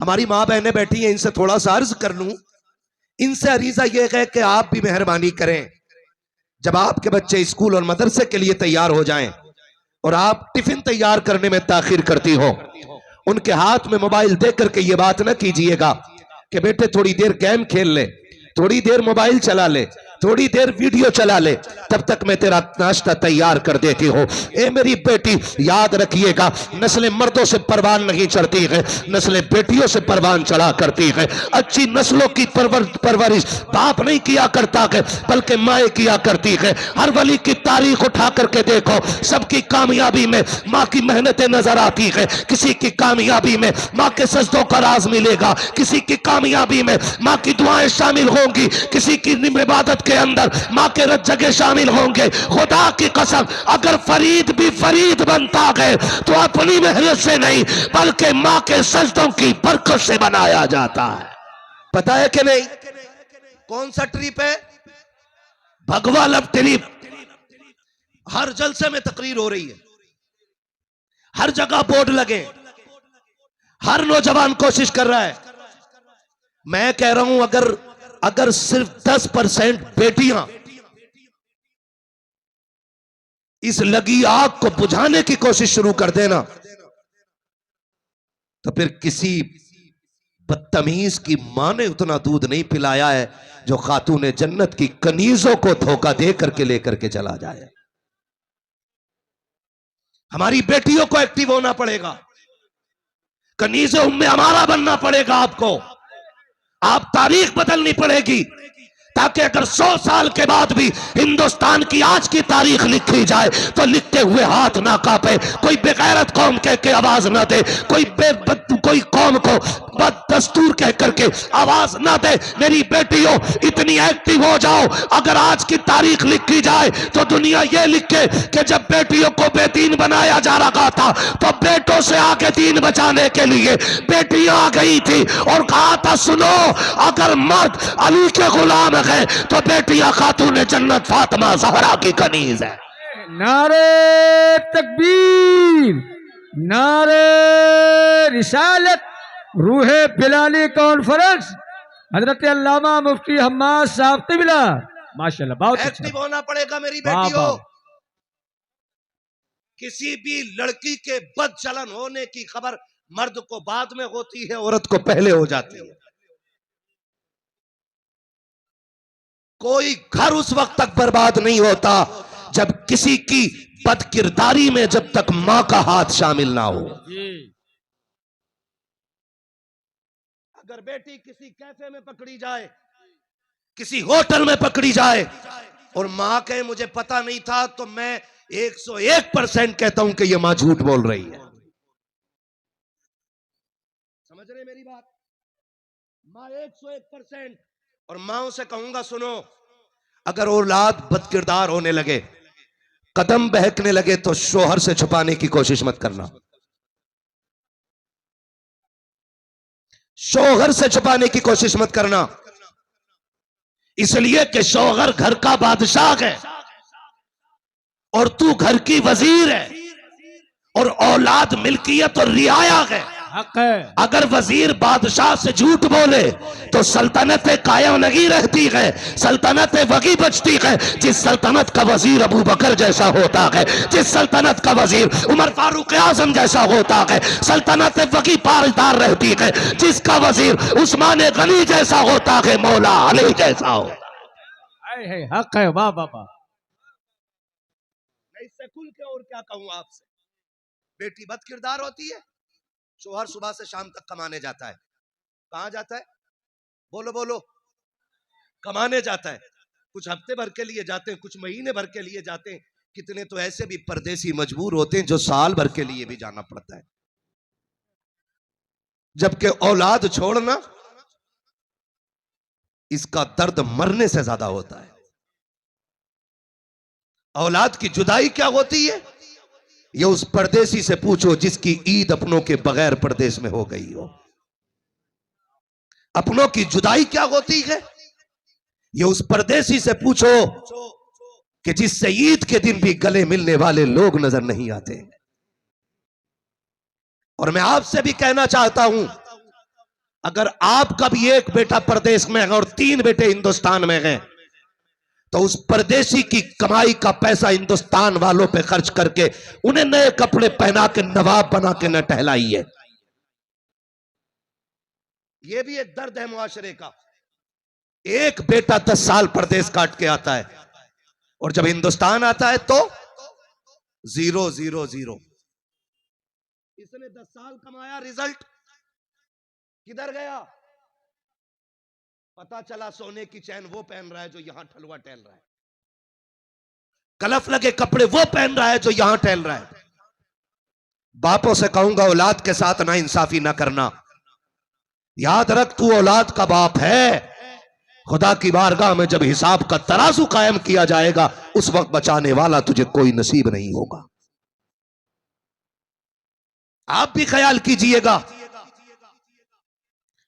हमारी माँ बहनें बैठी हैं, इनसे थोड़ा सा अर्ज कर लूं। इनसे अरीजा यह है कि आप भी मेहरबानी करें, जब आपके बच्चे स्कूल और मदरसे के लिए तैयार हो जाएं और आप टिफिन तैयार करने में ताखिर करती हो, उनके हाथ में मोबाइल देख करके ये बात ना कीजिएगा कि बेटे थोड़ी देर गेम खेल ले, थोड़ी देर मोबाइल चला ले, थोड़ी देर वीडियो चला ले, तब तक मैं तेरा नाश्ता तैयार कर देती हूँ। ए मेरी बेटी, याद रखिएगा, नस्लें मर्दों से परवान नहीं चढ़ती है, नस्लें बेटियों से परवान चढ़ा करती है। अच्छी नस्लों की परवरिश बाप नहीं किया करता है, बल्कि माए किया करती है। हर वली की तारीख उठा करके देखो, सबकी कामयाबी में माँ की मेहनतें नजर आती है। किसी की कामयाबी में माँ के सजदों का राज मिलेगा, किसी की कामयाबी में माँ की दुआएं शामिल होंगी, किसी की इबादत के अंदर माँ के रज्जगे शामिल होंगे। खुदा की कसम, अगर फरीद भी फरीद बनता है तो अपनी मेहनत से नहीं, बल्कि माँ के सजदों की बरकत से बनाया जाता है। पता है कि नहीं? कौन सा ट्रिप है? भगवा लब ट्रिप। हर जलसे में तकरीर हो रही है, हर जगह बोर्ड लगे, हर नौजवान कोशिश कर रहा है। मैं कह रहा हूं, अगर सिर्फ 10% बेटियां इस लगी आग को बुझाने की कोशिश शुरू कर देना, तो फिर किसी बदतमीज की मां ने उतना दूध नहीं पिलाया है जो खातून जन्नत की कनीजों को धोखा दे करके लेकर के चला जाए। हमारी बेटियों को एक्टिव होना पड़ेगा, कनीज़े उम्मे हमारा बनना पड़ेगा। आपको आप तारीख बदलनी पड़ेगी, ताकि अगर 100 साल के बाद भी हिंदुस्तान की आज की तारीख लिखी जाए तो लिखते हुए हाथ ना कांपे, कोई बेगैरत कौम कह के आवाज ना दे, कोई कौम को बददस्तूर कह करके आवाज ना दे। मेरी बेटियों, इतनी एक्टिव हो जाओ, अगर आज की तारीख लिखी जाए तो दुनिया ये लिखे कि जब बेटियों को बेदीन बनाया जा रहा था तो बेटों से आगे दीन बचाने के लिए बेटियां आ गई थी और कहा था, सुनो, अगर मर्द अली के गुलाम है तो बेटियां खातून जन्नत फातिमा ज़हरा की कनीज है। नारे तकबीर, नारे रिसालत, रूहे बिलाली कॉन्फ्रेंस, हजरत अल्लामा मुफ्ती हम्माद साहब तिबिला, माशाल्लाह बहुत एक्टिव होना पड़ेगा मेरी बेटियों। किसी भी लड़की के बदचलन होने की खबर मर्द को बाद में होती है, औरत को पहले हो जाती है। कोई घर उस वक्त तक बर्बाद नहीं होता जब किसी की बदकिरदारी में जब तक मां का हाथ शामिल ना हो। अगर बेटी किसी कैफे में पकड़ी जाए, किसी होटल में पकड़ी जाए और मां कहे मुझे पता नहीं था, तो मैं 101% कहता हूं कि यह मां झूठ बोल रही है। समझ रहे मेरी बात? मां 101%। और माओ से कहूंगा, सुनो, अगर औलाद बदकिरदार होने लगे, कदम बहकने लगे, तो शोहर से छुपाने की कोशिश मत करना। शोहर से छुपाने की कोशिश मत करना, इसलिए कि शोहर घर का बादशाह है और तू घर की वजीर है, और औलाद मिल्कियत और रियाया है। अगर वजीर बादशाह से झूठ बोले तो सल्तनत कायम नहीं रहती है, सल्तनत वही बचती है जिस सल्तनत का वजीर अबू बकर जैसा होता है, जिस सल्तनत का वजीर उमर फारूक आजम जैसा होता है। सल्तनत वही पासदार रहती है जिसका वजीर उस्मान गनी जैसा होता है, मौला अली जैसा होता है। हक है, वाह बाबा। मैं इससे खुल के और क्या कहूं आपसे? बेटी बदकिरदार होती है, शोहर सुबह से शाम तक कमाने जाता है। कहां जाता है? बोलो बोलो। कमाने जाता है। कुछ हफ्ते भर के लिए जाते हैं, कुछ महीने भर के लिए जाते हैं, कितने तो ऐसे भी परदेसी मजबूर होते हैं जो साल भर के लिए भी जाना पड़ता है। जबकि औलाद छोड़ना, इसका दर्द मरने से ज्यादा होता है। औलाद की जुदाई क्या होती है, ये उस परदेसी से पूछो जिसकी ईद अपनों के बगैर परदेश में हो गई हो। अपनों की जुदाई क्या होती है, ये उस परदेसी से पूछो कि जिससे ईद के दिन भी गले मिलने वाले लोग नजर नहीं आते। और मैं आपसे भी कहना चाहता हूं अगर आपका भी एक बेटा परदेश में है और 3 बेटे हिंदुस्तान में हैं, तो उस परदेशी की कमाई का पैसा हिंदुस्तान वालों पे खर्च करके उन्हें नए कपड़े पहना के नवाब बना के न टहलाइए। यह भी एक दर्द है मुआशरे का। एक बेटा 10 साल परदेश काट के आता है और जब हिंदुस्तान आता है तो 0 0 0। इसने 10 साल कमाया, रिजल्ट किधर गया? पता चला सोने की चैन वो पहन रहा है जो यहां ठलुआ टहल रहा है, कलफ लगे कपड़े वो पहन रहा है जो यहां टहल रहा है। बापों से कहूंगा औलाद के साथ ना इंसाफी ना करना। याद रख, तू औलाद का बाप है। खुदा की बारगाह में जब हिसाब का तराजू कायम किया जाएगा, उस वक्त बचाने वाला तुझे कोई नसीब नहीं होगा। आप भी ख्याल कीजिएगा,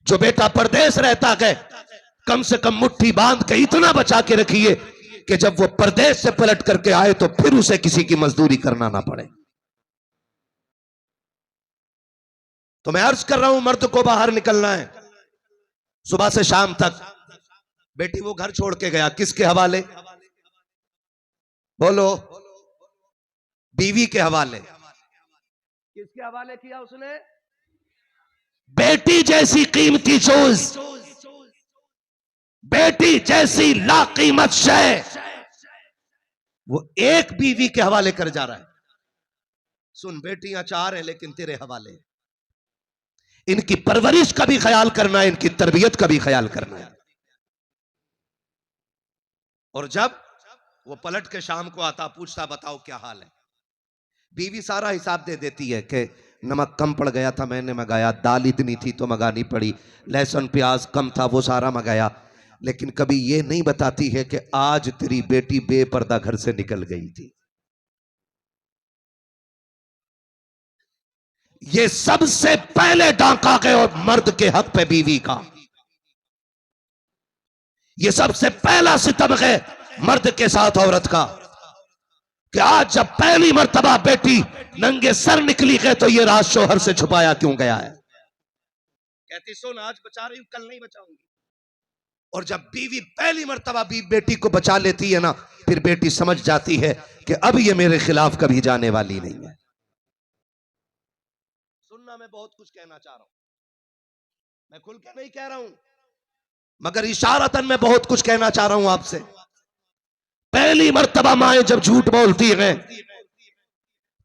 जो बेटा परदेश रहता है कम से कम मुट्ठी बांध के इतना बचा के रखिए कि जब वो परदेश से पलट करके आए तो फिर उसे किसी की मजदूरी करना ना पड़े। तो मैं अर्ज कर रहा हूं, मर्द को बाहर निकलना है सुबह से शाम तक। बेटी वो घर छोड़ के गया, किसके हवाले? बोलो। बीवी के हवाले। किसके हवाले किया उसने? बेटी जैसी कीमती चीज, बेटी जैसी लाकीमत शय, वो एक बीवी के हवाले कर जा रहा है। सुन, बेटियां 4 हैं लेकिन तेरे हवाले। इनकी परवरिश का भी ख्याल करना है, इनकी तरबियत का भी ख्याल करना है। और जब वो पलट के शाम को आता, पूछता बताओ क्या हाल है, बीवी सारा हिसाब दे देती है कि नमक कम पड़ गया था, मैंने मंगाया, दाल इतनी थी तो मंगानी पड़ी, लहसुन प्याज कम था वो सारा मंगाया। लेकिन कभी ये नहीं बताती है कि आज तेरी बेटी बेपर्दा घर से निकल गई थी। ये सबसे पहले डांका गया मर्द के हक पे बीवी का। ये सबसे पहला सितम है मर्द के साथ औरत का कि आज जब पहली मर्तबा बेटी नंगे सर निकली है तो ये राज शोहर से छुपाया क्यों गया है। कहती सुन, आज बचा रही हूं, कल नहीं बचाऊंगी। और जब बीवी पहली मर्तबा बेटी को बचा लेती है ना, फिर बेटी समझ जाती है कि अब ये मेरे खिलाफ कभी जाने वाली नहीं है। सुनना, मैं बहुत कुछ कहना चाह रहा हूं, मैं खुल के नहीं कह रहा हूं, मगर इशारतन मैं बहुत कुछ कहना चाह रहा हूं आपसे। पहली मर्तबा माएं जब झूठ बोलती हैं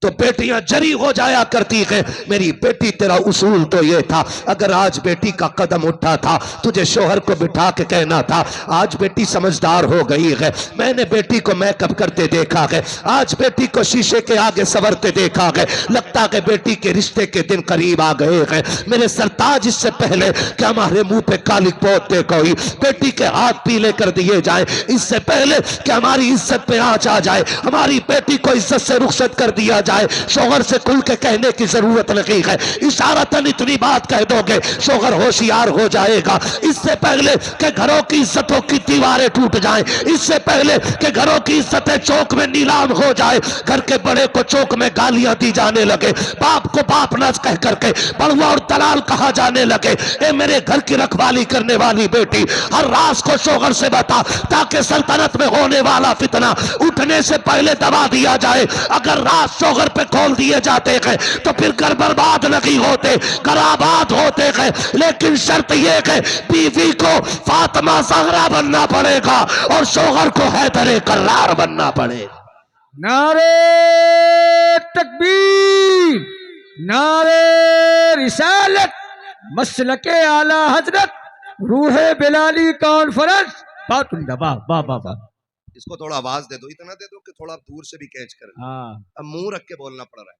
तो बेटियां जरी हो जाया करती है। मेरी बेटी, तेरा उसूल तो ये था, अगर आज बेटी का कदम उठा था तुझे शोहर को बिठा के कहना था। आज बेटी समझदार हो गई है, मैंने बेटी को मेकअप करते देखा है, आज बेटी को शीशे के आगे संवरते देखा है, लगता है बेटी के रिश्ते के दिन करीब आ गए हैं। मेरे सरताज, इससे पहले कि हमारे मुंह पे काली पोत दे कोई, बेटी के हाथ पीले कर दिए जाए, इससे पहले कि हमारी इज्जत पे आंच आ जाए, हमारी बेटी को इज्जत से रुखसत कर दिया जाए, शोहर से खुल के कहने की जरूरत नहीं है। इशारतन इतनी बात कह दोगे, शोहर होशियार हो जाएगा। इससे पहले कि घरों की इज्जतों की दीवारें टूट जाएं, इससे पहले कि घरों की इज्जतें चौक में नीलाम हो जाए, घर के बड़े को चौक में गालियां दी जाने लगे, बाप को बाप न कह करके बड़ुआ और दलाल कहा जाने लगे। ए मेरे घर की रखवाली करने वाली बेटी, हर राज को शोहर से बता ताकि सल्तनत में होने वाला फितना उठने से पहले दबा दिया जाए। अगर राज शोहर पे खोल दिए जाते हैं तो फिर घर बर्बाद नहीं होते, घर आबाद होते हैं। लेकिन शर्त यह है बीवी को फातिमा ज़हरा बनना पड़ेगा और शोहर को हैदर कर्रार बनना पड़ेगा। नारे तकबीर, नारे रिसालत, मसलके आला हजरत, रूहे बिलाली कॉन्फ्रेंस। वाह वाह वाह वाह। इसको थोड़ा आवाज दे दो, इतना दे दो कि थोड़ा दूर से भी कैच कर। हाँ, अब मुंह रख के बोलना पड़ रहा है,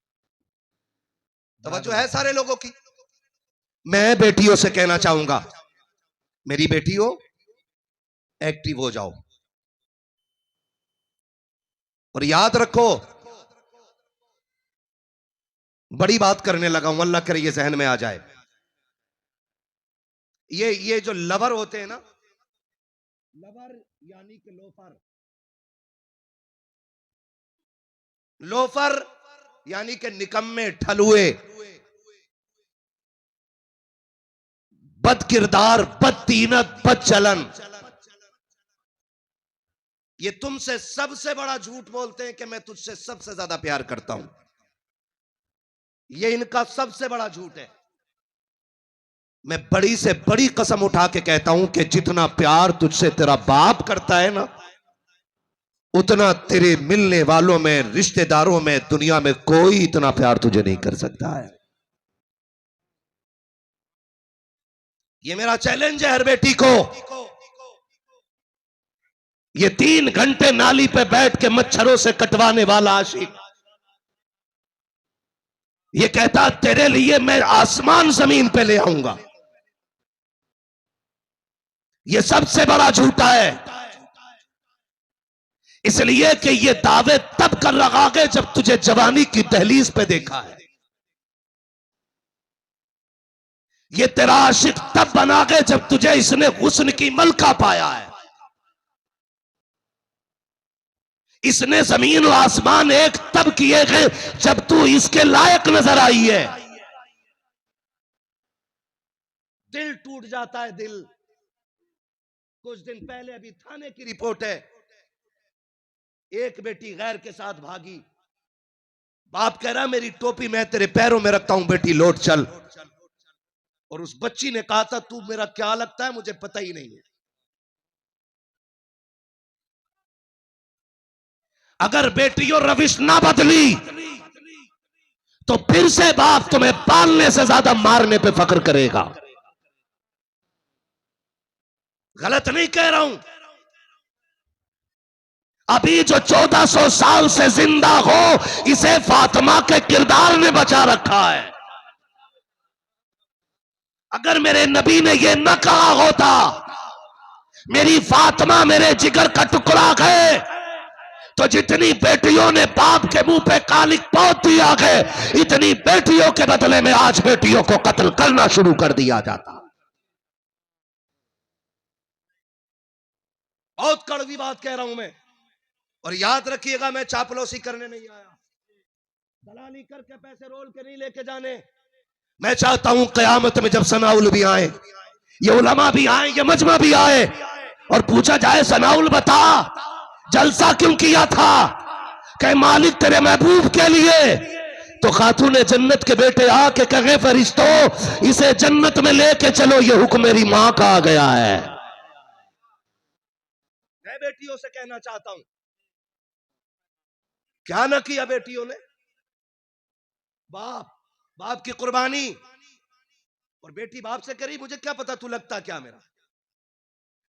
तवज्जो है सारे लोगों की। मैं बेटियों से कहना चाहूंगा, मेरी बेटियों एक्टिव हो जाओ और याद रखो, बड़ी बात करने लगा हूं, अल्लाह करे ये जहन में आ जाए। ये जो लवर होते हैं ना, लवर यानी कि लोफर, लोफर यानी कि निकम्मे ठलुए, बद किरदार, बद तीनत, बद चलन, ये तुमसे सबसे बड़ा झूठ बोलते हैं कि मैं तुझसे सबसे ज्यादा प्यार करता हूं। ये इनका सबसे बड़ा झूठ है। मैं बड़ी से बड़ी कसम उठा के कहता हूं कि जितना प्यार तुझसे तेरा बाप करता है ना, उतना तेरे मिलने वालों में, रिश्तेदारों में, दुनिया में कोई इतना प्यार तुझे नहीं कर सकता है। ये मेरा चैलेंज है हर बेटी को। ये 3 घंटे नाली पे बैठ के मच्छरों से कटवाने वाला आशिक, ये कहता तेरे लिए मैं आसमान जमीन पे ले आऊंगा। ये सबसे बड़ा झूठा है, इसलिए कि ये दावे तब कर रहा है जब तुझे जवानी की दहलीज पे देखा है। ये तेरा आशिक तब बना गए जब तुझे इसने हुस्न की मलका पाया है। इसने जमीन और आसमान एक तब किए गए जब तू इसके लायक नजर आई है। दिल टूट जाता है, दिल। कुछ दिन पहले अभी थाने की रिपोर्ट है, एक बेटी गैर के साथ भागी। बाप कह रहा मेरी टोपी मैं तेरे पैरों में रखता हूं, बेटी लौट चल। और उस बच्ची ने कहा था तू मेरा क्या लगता है मुझे पता ही नहीं है। अगर बेटियों रविश ना बदली तो फिर से बाप तुम्हें पालने से ज्यादा मारने पे फख्र करेगा। गलत नहीं कह रहा हूं। अभी जो 1400 साल से जिंदा हो, इसे फातिमा के किरदार ने बचा रखा है। अगर मेरे नबी ने यह न कहा होता मेरी फातिमा मेरे जिगर का टुकड़ा है, तो जितनी बेटियों ने बाप के मुंह पे कालिक पोत दिया है, इतनी बेटियों के बदले में आज बेटियों को कत्ल करना शुरू कर दिया जाता। बहुत कड़वी बात कह रहा हूं मैं, और याद रखिएगा मैं चापलूसी करने नहीं आया, दलाली करके पैसे रोल के नहीं लेके जाने। मैं चाहता हूं कयामत में जब सनाउल भी आए, ये उलमा भी आए, ये मजमा भी आए, और पूछा जाए सनाउल बता जलसा क्यों किया था, कहे मालिक तेरे महबूब के लिए। तो खातूने जन्नत के बेटे आके कहे फरिश्तों इसे जन्नत में लेके चलो, ये हुक्म मेरी मां का आ गया है। मैं बेटियों से कहना चाहता हूं, क्या ना किया बेटियों ने, बाप की कुर्बानी, और बेटी बाप से करी मुझे क्या पता तू लगता क्या मेरा।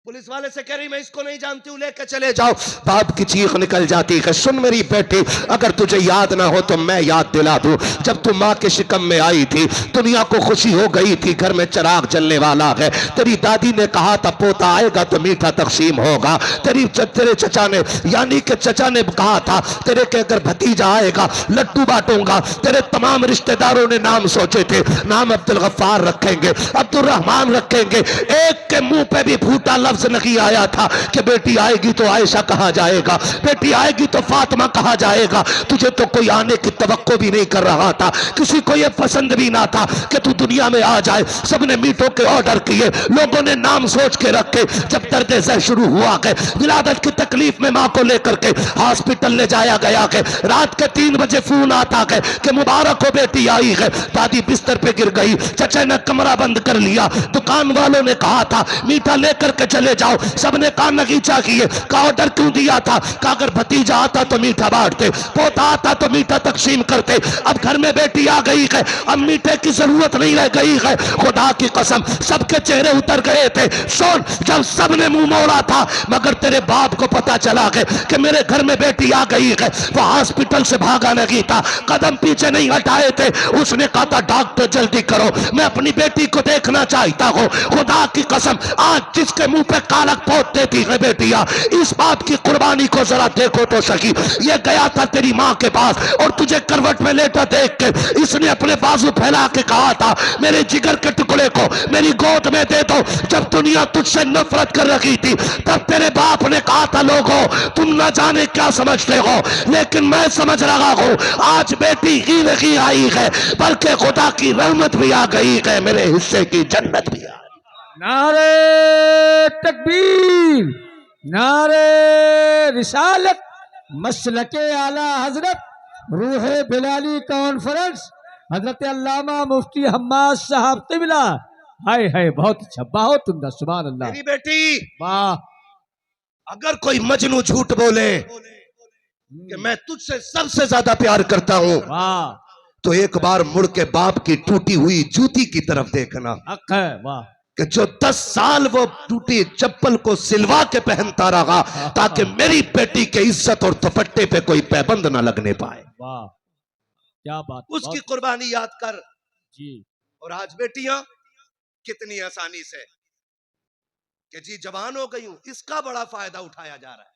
पुलिस वाले से कह रही मैं इसको नहीं जानती हूं, लेकर चले जाओ। बाप की चीख निकल जाती है, सुन मेरी बेटी अगर तुझे याद ना हो तो मैं याद दिला दूं। जब तू माँ के शिकम में आई थी, दुनिया को खुशी हो गई थी, घर में चिराग जलने वाला है। तेरी दादी ने कहा था पोता आएगा तो मीठा तकसीम होगा। तेरे चचा ने यानी कि चचा ने कहा था तेरे के अगर भतीजा आएगा लड्डू बांटूंगा। तेरे तमाम रिश्तेदारों ने नाम सोचे थे, नाम अब्दुल गफ्फार रखेंगे, अब्दुल रहमान रखेंगे। एक के मुंह पे भी फूटा लफ्ज नहीं आया था कि बेटी आएगी तो आयशा कहा जाएगा, बेटी आएगी तो फातिमा कहा जाएगा। तुझे तो कोई आने की तवक्को भी नहीं कर रहा था, किसी को यह पसंद भी ना था कि तू दुनिया में आ जाए। सबने मीठों के ऑर्डर किए, लोगों ने नाम सोच के रखे। जब दर्द ज़ह शुरू हुआ है, विलादत की तकलीफ में मां को लेकर के हॉस्पिटल ले जाया गया है, रात के 3 बजे फोन आता है कि मुबारक हो बेटी आई है। दादी बिस्तर पे गिर गई, चचा ने कमरा बंद कर लिया। दुकान वालों ने कहा था मीठा लेकर के चले जाओ, सबने कहा नगीचा किए। का ऑर्डर क्यों दिया था, का अगर भतीजा आता तो मीठा बांटते, पोता आता तो मीठा तकसीम करते। अब घर में बेटी आ गई है, अब मीठे की जरूरत नहीं रह गई है। खुदा की कसम सबके चेहरे उतर गए थे। सुन, जब सबने मुंह मोड़ा था, मगर तेरे बाप को पता चला है कि मेरे घर में बेटी आ गई है, वो हॉस्पिटल से भागा नहीं था, कदम पीछे नहीं हटाए थे। उसने कहा था डॉक्टर जल्दी करो, मैं अपनी बेटी को देखना चाहता हूं। खुदा की कसम आज जिसके मुंह पे कालक पोत देती है बेटियां, इस बात की कुर्बानी को जरा देखो तो सही। ये गया था तेरी मां के पास और तुझे करवट में लेटा देख के इसने अपने बाजू फैला के कहा था मेरे जिगर के टुकड़े को मेरी गोद में दे दो। जब दुनिया तुझसे नफरत कर रही थी तब तेरे बाप ने कहा था लोगों तुम न जाने क्या समझते हो, लेकिन मैं समझ रहा हूं आज बेटी ही नहीं आई है बल्कि खुदा की रहमत भी आ गई है, मेरे हिस्से की जन्नत भी आ गई। नारे तकबीर, नारे रिसालत, मसलके आला हजरत, रूह बिलाली कॉन्फ्रेंस, हजरत अल्लामा मुफ्ती हम्माद साहब किबला। हाय हाय, बहुत अच्छा, बहुत उम्दा, सुभान अल्लाह। मेरी बेटी, वाह। अगर कोई मजनू झूठ बोले कि मैं तुझसे सबसे ज्यादा प्यार करता हूं, वाह, तो एक बार मुड़ के बाप की टूटी हुई जूती की तरफ देखना हक है। वाह, कि जो 10 साल वो टूटी चप्पल को सिलवा के पहनता रहा ताकि मेरी बेटी के इज्जत और दुपट्टे पे कोई पाबंद ना लगने पाए। वाह, क्या बात, उसकी बहुत कुर्बानी याद कर। जी। और और आज बेटियां कितनी आसानी से कि जी जवान हो गई हूं, इसका बड़ा फायदा उठाया जा रहा है।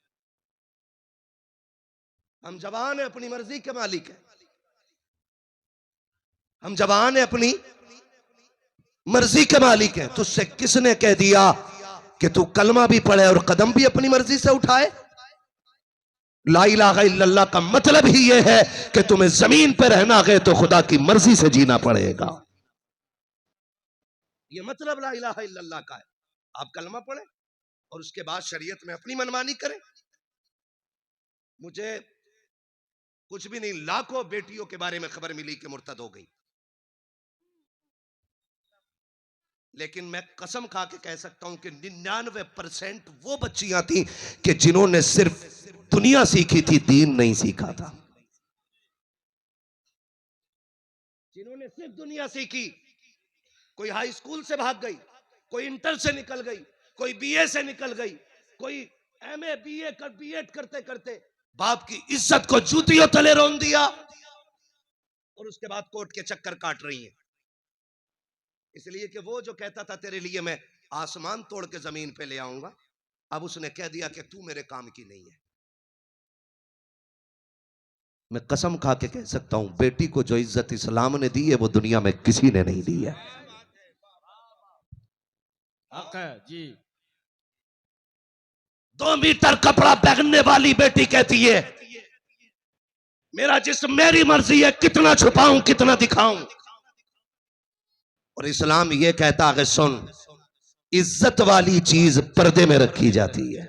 हम जवान है, अपनी मर्जी के मालिक है। हम जवान है, अपनी मर्जी के मालिक है। तुझसे किसने कह दिया कि तू कलमा भी पढ़े और कदम भी अपनी मर्जी से उठाए? ला इलाहा इल्लल्लाह का मतलब ही यह है कि तुम्हें जमीन पर रहना है तो खुदा की मर्जी से जीना पड़ेगा। यह मतलब ला इलाहा इल्लल्लाह का है। आप कलमा पढ़े और उसके बाद शरीयत में अपनी मनमानी करें। मुझे कुछ भी नहीं, लाखों बेटियों के बारे में खबर मिली कि मुर्तद हो गई, लेकिन मैं कसम खा के कह सकता हूं कि 99% वो बच्चियां थी कि जिन्होंने सिर्फ दुनिया सीखी थी, दीन नहीं सीखा था। जिन्होंने सिर्फ दुनिया सीखी, कोई हाई स्कूल से भाग गई, कोई इंटर से निकल गई, कोई बीए से निकल गई, कोई एमए बीए कर बीएड करते करते बाप की इज्जत को जूतियों तले रोन दिया और उसके बाद कोर्ट के चक्कर काट रही हैं। इसलिए कि वो जो कहता था तेरे लिए मैं आसमान तोड़ के जमीन पे ले आऊंगा, अब उसने कह दिया कि तू मेरे काम की नहीं है। मैं कसम खा के कह सकता हूं, बेटी को जो इज्जत इस्लाम ने दी है वो दुनिया में किसी ने नहीं दी है। हक है जी। 2 मीटर कपड़ा पहनने वाली बेटी कहती है मेरा जिस्म मेरी मर्जी है, कितना छुपाऊं कितना दिखाऊं। और इस्लाम ये कहता है सुन, इज्जत वाली चीज पर्दे में रखी जाती है।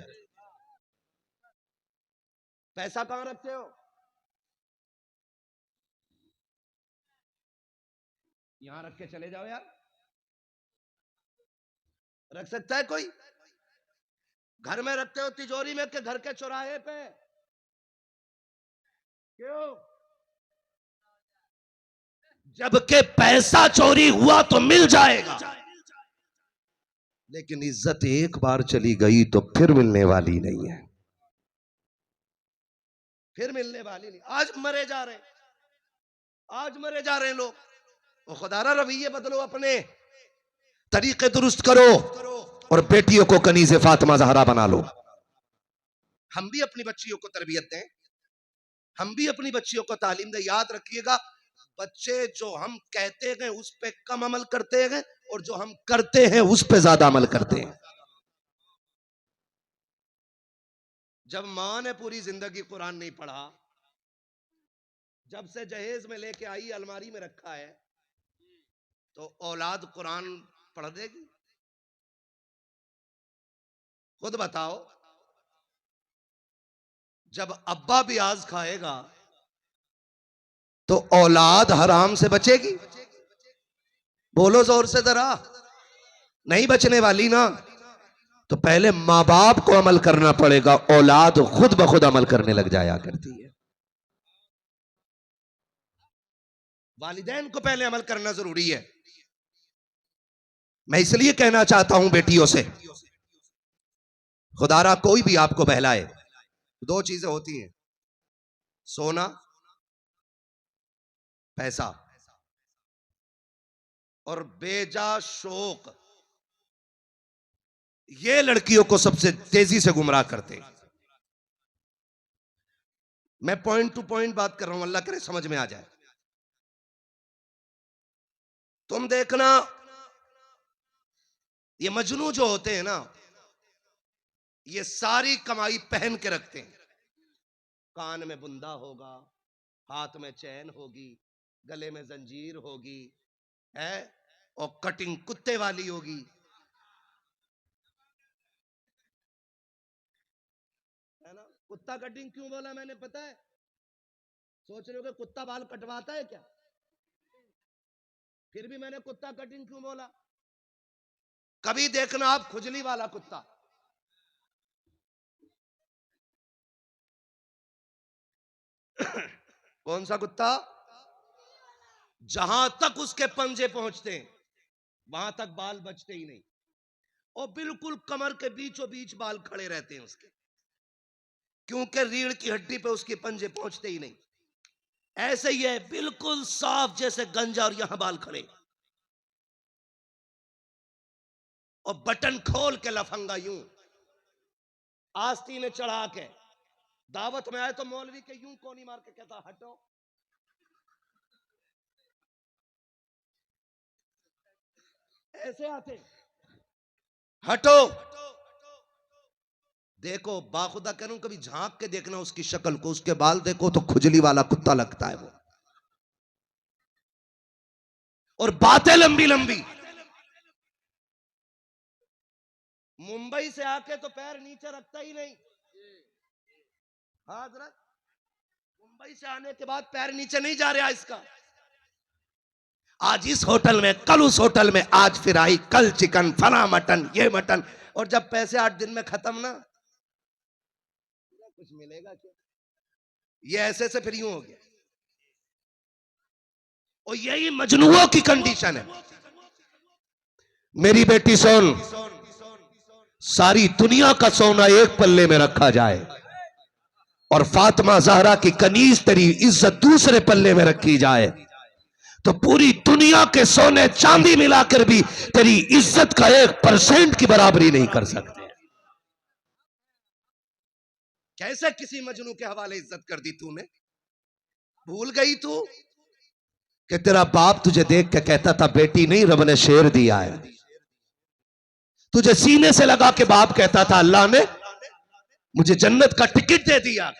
पैसा कहां रखते हो? यहां रख के चले जाओ यार। रख सकता है कोई? घर में रखते हो तिजोरी में, के घर के चौराहे पे? क्यों? जबकि पैसा चोरी हुआ तो मिल जाएगा, लेकिन इज्जत एक बार चली गई तो फिर मिलने वाली नहीं है। फिर मिलने वाली नहीं। आज मरे जा रहे हैं, आज मरे जा रहे हैं लोग। वो खुदारा रवैये बदलो, अपने तरीके दुरुस्त करो और बेटियों को कनीज़े फातिमा ज़हरा बना लो। हम भी अपनी बच्चियों को तरबियत दें, हम भी अपनी बच्चियों को तालीम दें। याद रखिएगा, बच्चे जो हम कहते हैं उस पे कम अमल करते हैं और जो हम करते हैं उस पे ज्यादा अमल करते हैं। जब मां ने पूरी जिंदगी कुरान नहीं पढ़ा, जब से जहेज में लेके आई अलमारी में रखा है, तो औलाद कुरान पढ़ देगी? खुद बताओ। जब अब्बा भी आज खाएगा तो औलाद हराम से बचेगी? बोलो जोर से जरा, नहीं बचने वाली ना। तो पहले मां बाप को अमल करना पड़ेगा, औलाद खुद ब खुद अमल करने लग जाया करती है। वालिदैन को पहले अमल करना जरूरी है। मैं इसलिए कहना चाहता हूं बेटियों से, खुदारा कोई भी आपको बहलाए, 2 चीजें होती हैं, सोना, पैसा और बेजा शौक। ये लड़कियों को सबसे तेजी से गुमराह करते हैं। मैं पॉइंट टू पॉइंट बात कर रहा हूं, अल्लाह करे समझ में आ जाए। तुम देखना, ये मजनू जो होते हैं ना, ये सारी कमाई पहन के रखते हैं। कान में बुंदा होगा, हाथ में चैन होगी, गले में जंजीर होगी, है, और कटिंग कुत्ते वाली होगी, कुत्ता कटिंग क्यों बोला मैंने पता है? सोच रहे हो कि कुत्ता बाल कटवाता है क्या? फिर भी मैंने कुत्ता कटिंग क्यों बोला? कभी देखना आप खुजली वाला कुत्ता, कौन सा कुत्ता? जहां तक उसके पंजे पहुंचते हैं वहां तक बाल बचते ही नहीं, और बिल्कुल कमर के बीचों बीच बाल खड़े रहते हैं उसके, क्योंकि रीढ़ की हड्डी पे उसके पंजे पहुंचते ही नहीं। ऐसे ही है, बिल्कुल साफ जैसे गंजा, और यहां बाल खड़े, और बटन खोल के लफंगा यूं आस्तीन में चढ़ा के दावत में आए तो मौलवी के यूं कोनी मार के कहता हटो। ऐसे आते, हटो। देखो बाखुदा करूं, कभी झांक के देखना उसकी शक्ल को, उसके बाल देखो तो खुजली वाला कुत्ता लगता है वो, और बातें लंबी लंबी। मुंबई से आके तो पैर नीचे रखता ही नहीं। हाँ हजरत, मुंबई से आने के बाद पैर नीचे नहीं जा रहा इसका। आज इस होटल में, कल उस होटल में, आज फिर आई, कल चिकन, फला मटन, ये मटन, और जब पैसे 8 दिन में खत्म ना, कुछ मिलेगा क्या? ये ऐसे से फिर यूं हो गया। और यही मजनूओं की कंडीशन है। मेरी बेटी सोन, सारी दुनिया का सोना एक पल्ले में रखा जाए और फातिमा ज़हरा की कनीज तेरी इज्जत दूसरे पल्ले में रखी जाए, तो पूरी दुनिया के सोने चांदी मिलाकर भी तेरी इज्जत का 1% की बराबरी नहीं कर सकते। कैसे किसी मजनू के हवाले इज्जत कर दी तूने? भूल गई तू कि तेरा बाप तुझे देख के कहता था बेटी नहीं, रब ने शेर दिया है। तुझे सीने से लगा के बाप कहता था अल्लाह ने मुझे जन्नत का टिकट दे दिया।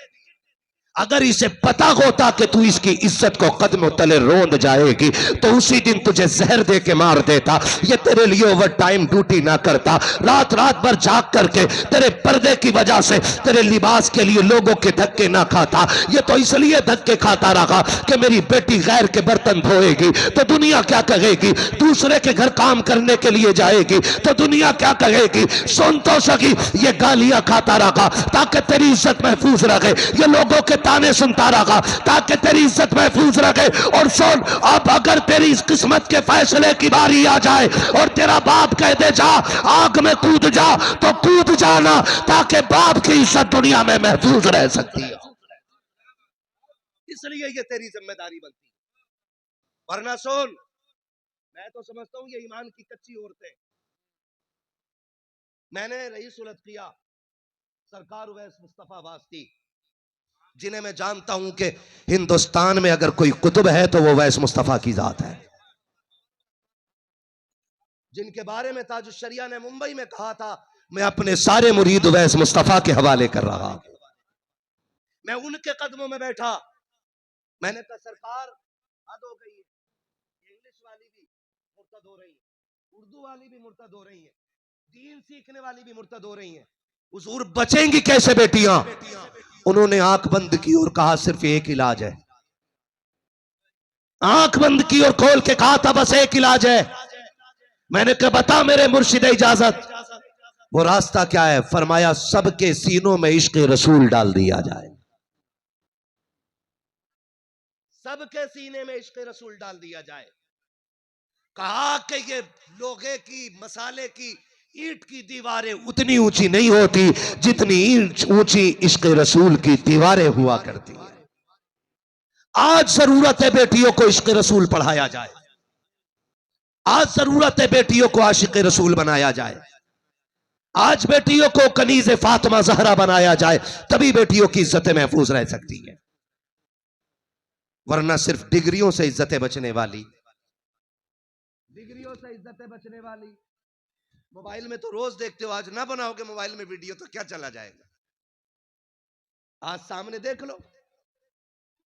अगर इसे पता होता कि तू इसकी इज्जत को कदमों तले रोंद जाएगी तो उसी दिन तुझे जहर दे के मार देता। ये तेरे लिए ओवर टाइम ड्यूटी ना करता, रात रात भर जाग करके तेरे पर्दे की वजह से तेरे लिबास के लिए लोगों के धक्के ना खाता। ये तो इसलिए धक्के खाता रहा कि मेरी बेटी गैर के बर्तन धोएगी तो दुनिया क्या कहेगी, दूसरे के घर काम करने के लिए जाएगी तो दुनिया क्या कहेगी। सुन तो सकी, ये गालियां खाता रहा ताकि तेरी इज्जत महफूज रहे, ये लोगों के ताने सुनता रहा ताकि तेरी इज्जत महफूज रखे। और सुन, अब अगर तेरी इस किस्मत के फैसले की बारी आ जाए और तेरा बाप कह दे जा आग में कूद जा, तो कूद जाना ताकि बाप की इज्जत दुनिया में महफूज रह सकती है। इसलिए ये तेरी जिम्मेदारी बनती है। वरना सुन, मैं तो समझता हूं ये ईमान की कच्ची औरतें। मैंने रईस उल अत्किया सरकार उवैस मुस्तफा वास्ती, जिन्हें मैं जानता हूं कि हिंदुस्तान में अगर कोई कुतुब है तो वो उवैस मुस्तफा की जात है, जिनके बारे में ताजुश शरिया ने मुंबई में कहा था मैं अपने सारे मुरीद उवैस मुस्तफा के हवाले कर रहा हूं। मैं उनके कदमों में बैठा, मैंने कहा सरकार हद हो गई है, इंग्लिश वाली भी मुर्तद हो रही है, उर्दू वाली भी मुर्तद हो रही है, दीन सीखने वाली भी मुर्तद हो रही है, हुजूर बचेंगी कैसे बेटियां? उन्होंने आंख बंद की और कहा सिर्फ एक इलाज है। आंख बंद की और खोल के कहा था बस एक इलाज है। मैंने कहा बता मेरे मुर्शिद इजाजत, वो रास्ता क्या है? फरमाया सबके सीनों में इश्क रसूल डाल दिया जाए। सबके सीने में इश्क रसूल डाल दिया जाए। कहा कि ये लोहे की, मसाले की, ईंट की दीवारें उतनी ऊंची नहीं होती जितनी ऊंची इश्क रसूल की दीवारें हुआ करती है। आज जरूरत है बेटियों को इश्क रसूल पढ़ाया जाए, आज जरूरत है बेटियों को आशिक रसूल बनाया जाए, आज बेटियों को कनीज फातिमा ज़हरा बनाया जाए, तभी बेटियों की इज्जतें महफूज रह सकती है। वरना सिर्फ डिग्रियों से इज्जतें बचने वाली, डिग्रियों से इज्जतें बचने वाली। मोबाइल में तो रोज देखते हो, आज ना बनाओगे मोबाइल में वीडियो तो क्या चला जाएगा? आज सामने देख लो।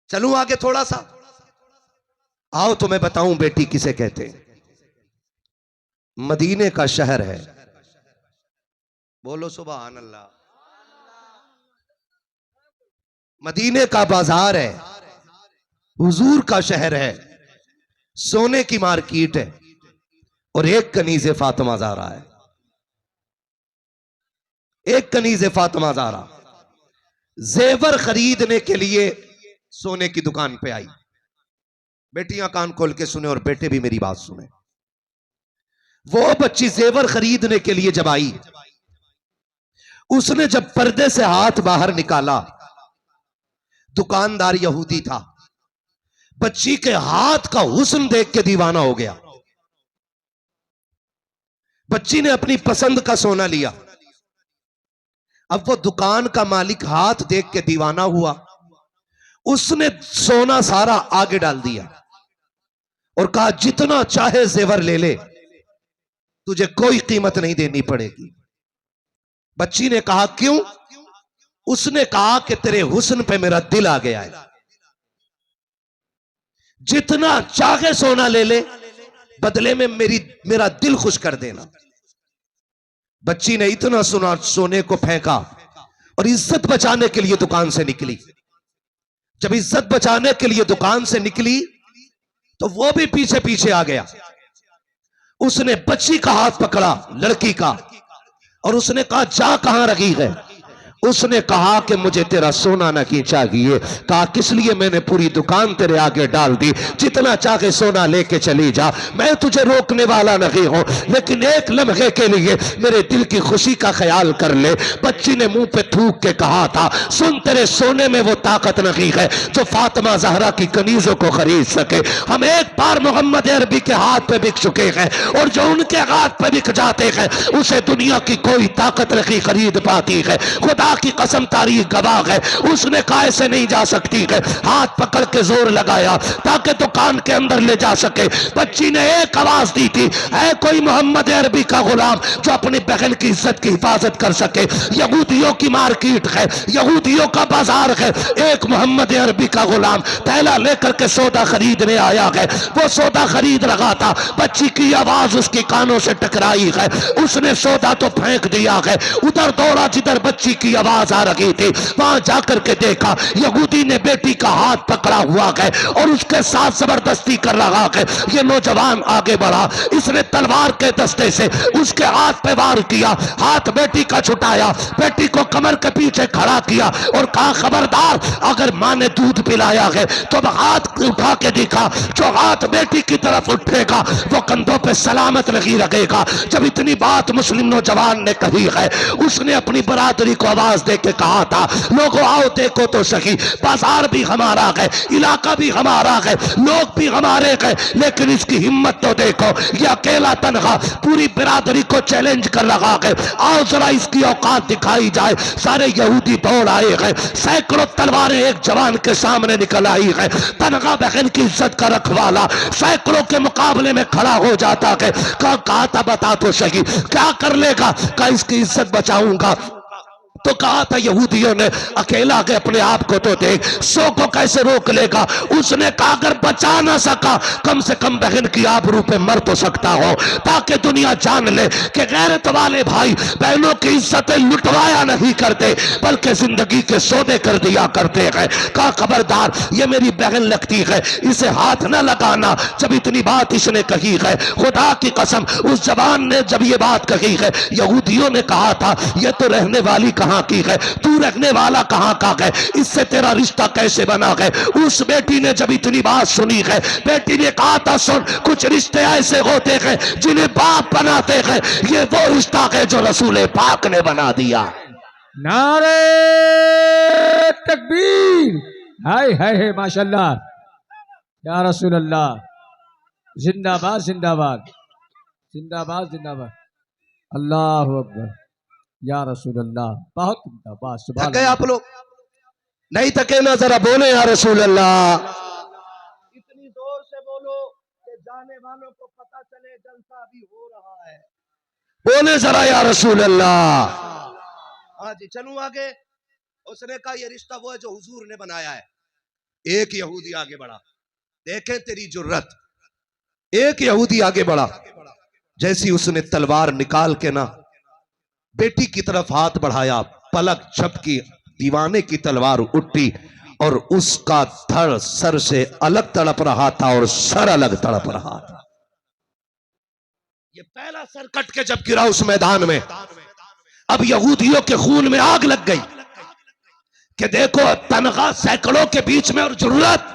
चलूं आगे थोड़ा सा, आओ तो मैं बताऊं बेटी किसे कहते हैं। मदीने का शहर है, बोलो सुभान अल्लाह। मदीने का बाजार है, हुजूर का शहर है, सोने की मार्केट है, और एक कनीज़े फातिमा ज़हरा है। एक कनीज़े फातिमा ज़हरा जेवर खरीदने के लिए सोने की दुकान पे आई। बेटियां कान खोल के सुने और बेटे भी मेरी बात सुने। वो बच्ची जेवर खरीदने के लिए जब आई, उसने जब पर्दे से हाथ बाहर निकाला, दुकानदार यहूदी था। बच्ची के हाथ का हुस्न देख के दीवाना हो गया। बच्ची ने अपनी पसंद का सोना लिया। अब वो दुकान का मालिक हाथ देख के दीवाना हुआ। उसने सोना सारा आगे डाल दिया और कहा जितना चाहे जेवर ले ले, तुझे कोई कीमत नहीं देनी पड़ेगी। बच्ची ने कहा क्यों? उसने कहा कि तेरे हुस्न पे मेरा दिल आ गया है, जितना चाहे सोना ले ले, बदले में मेरा दिल खुश कर देना। बच्ची ने इतना सुना, सोने को फेंका और इज्जत बचाने के लिए दुकान से निकली। जब इज्जत बचाने के लिए दुकान से निकली तो वो भी पीछे पीछे आ गया। उसने बच्ची का हाथ पकड़ा, लड़की का, और उसने कहा जा कहां रखी है? उसने कहा कि मुझे तेरा सोना नहीं चाहिए। कहा किस लिए? मैंने पूरी दुकान तेरे आगे डाल दी, जितना चाहे सोना लेके चली जा, मैं तुझे रोकने वाला नहीं हूं, लेकिन एक लम्हे के लिए मेरे दिल की खुशी का ख्याल कर ले। बच्ची ने मुंह पे थूक के कहा था, सुन, तेरे सोने में वो ताकत नहीं है जो फातिमा ज़हरा की कनीजों को खरीद सके। हम एक बार मोहम्मद अरबी के हाथ पे बिक चुके हैं, और जो उनके हाथ पे बिक जाते हैं उसे दुनिया की कोई ताकत नहीं खरीद पाती है। खुदा की कसम, तारीख गवाह है, उसने कहा ऐसे नहीं जा सकती है। हाथ पकड़ के जोर लगाया ताकि दुकान के अंदर ले जा सके। बच्ची ने एक आवाज दी थी, है कोई मोहम्मद अरबी का गुलाम जो अपनी बहन की इज्जत की हिफाजत कर सके? यहूदियों की मार्केट है, यहूदियों का बाजार है, एक मोहम्मद अरबी का गुलाम थैला लेकर के सौदा खरीदने आया है। वो सौदा खरीद रहा था, बच्ची की आवाज उसके कानों से टकराई है, उसने सौदा तो फेंक दिया है। उधर दौड़ा जिधर बच्ची की आवाज आ रही थी, वहां जाकर के देखा यहूदी ने बेटी का हाथ पकड़ा हुआ है और उसके साथ जबरदस्ती कर रहा है। ये नौजवान आगे बढ़ा, इसने तलवार के दस्ते से उसके हाथ पे वार किया, हाथ बेटी का छुटाया, बेटी को कमर के पीछे खड़ा किया और कहा खबरदार, अगर मां ने दूध पिलाया है तो हाथ उठा के दिखा, जो हाथ बेटी की तरफ उठेगा वो कंधों पे सलामत नहीं लगेगा। जब इतनी बात मुस्लिम नौजवान ने कही है, उसने अपनी बरादरी को आवाज दे के कहा था, लोगों आओ देखो तो सही, बाजार भी हमारा है, इलाका भी हमारा है, लोग भी हमारे हैं, लेकिन इसकी हिम्मत तो देखो, ये अकेला तनहा पूरी बिरादरी को चैलेंज कर रहा है। आओ जरा इसकी औकात दिखाई जाए। सारे यहूदी दौड़ आए हैं, सैकड़ों तलवारें एक जवान के सामने निकल आई है। तनहा बहन की इज्जत का रखवाला सैकड़ों के मुकाबले में खड़ा हो जाता है। कहा था बता तो सही, क्या कर लेगा? कहा इसकी इज्जत बचाऊंगा। तो कहा था यहूदियों ने, अकेला के अपने आप को तो देख, 100 को कैसे रोक लेगा? उसने कहा अगर बचा ना सका, कम से कम बहन की आबरू पे मर तो सकता हो, ताकि दुनिया जान ले कि गैरत वाले भाई बहनों की इज्जतें लुटवाया नहीं करते, बल्कि जिंदगी के सौदे कर दिया करते हैं। कहा खबरदार, ये मेरी बहन लगती है, इसे हाथ न लगाना। जब इतनी बात इसने कही है, खुदा की कसम, उस जवान ने जब ये बात कही है, यहूदियों ने कहा था ये तो रहने वाली कहां की है, तू रखने वाला कहां का है, इससे तेरा रिश्ता कैसे बना है? उस बेटी ने जब इतनी बात सुनी है, बेटी ने कहा था सुन, कुछ रिश्ते ऐसे होते हैं जिन्हें बाप बनाते हैं, ये वो रिश्ता है जो रसूल पाक ने बना दिया। नारे तकबीर, हाय हाय हाय, माशाल्लाह, या रसूल अल्लाह, जिंदाबाद जिंदाबाद जिंदाबाद जिंदाबाद, अल्लाह अकबर, या रसूल अल्लाह, बहुत जिंदाबाद। सुभान थके आप लोग? नहीं थके ना? जरा बोले या रसूल अल्लाह। इतनी जोर से बोलो कि जाने वालों को पता चले जलसा भी हो रहा है। बोले जरा या रसूल अल्लाह। हाँ जी, चलूं आगे। उसने कहा ये रिश्ता वो है जो हुजूर ने बनाया है। एक यहूदी आगे बढ़ा, देखें तेरी जुर्रत। एक यहूदी आगे बढ़ा, जैसी उसने तलवार निकाल के ना बेटी की तरफ हाथ बढ़ाया, पलक झपकी, दीवाने की तलवार उठी और उसका धड़ सर से अलग तड़प रहा था और सर अलग तड़प रहा था। ये पहला सर कट के जब गिरा उस मैदान में, अब यहूदियों के खून में आग लग गई कि देखो तनख्वाह सैकड़ों के बीच में और जरूरत,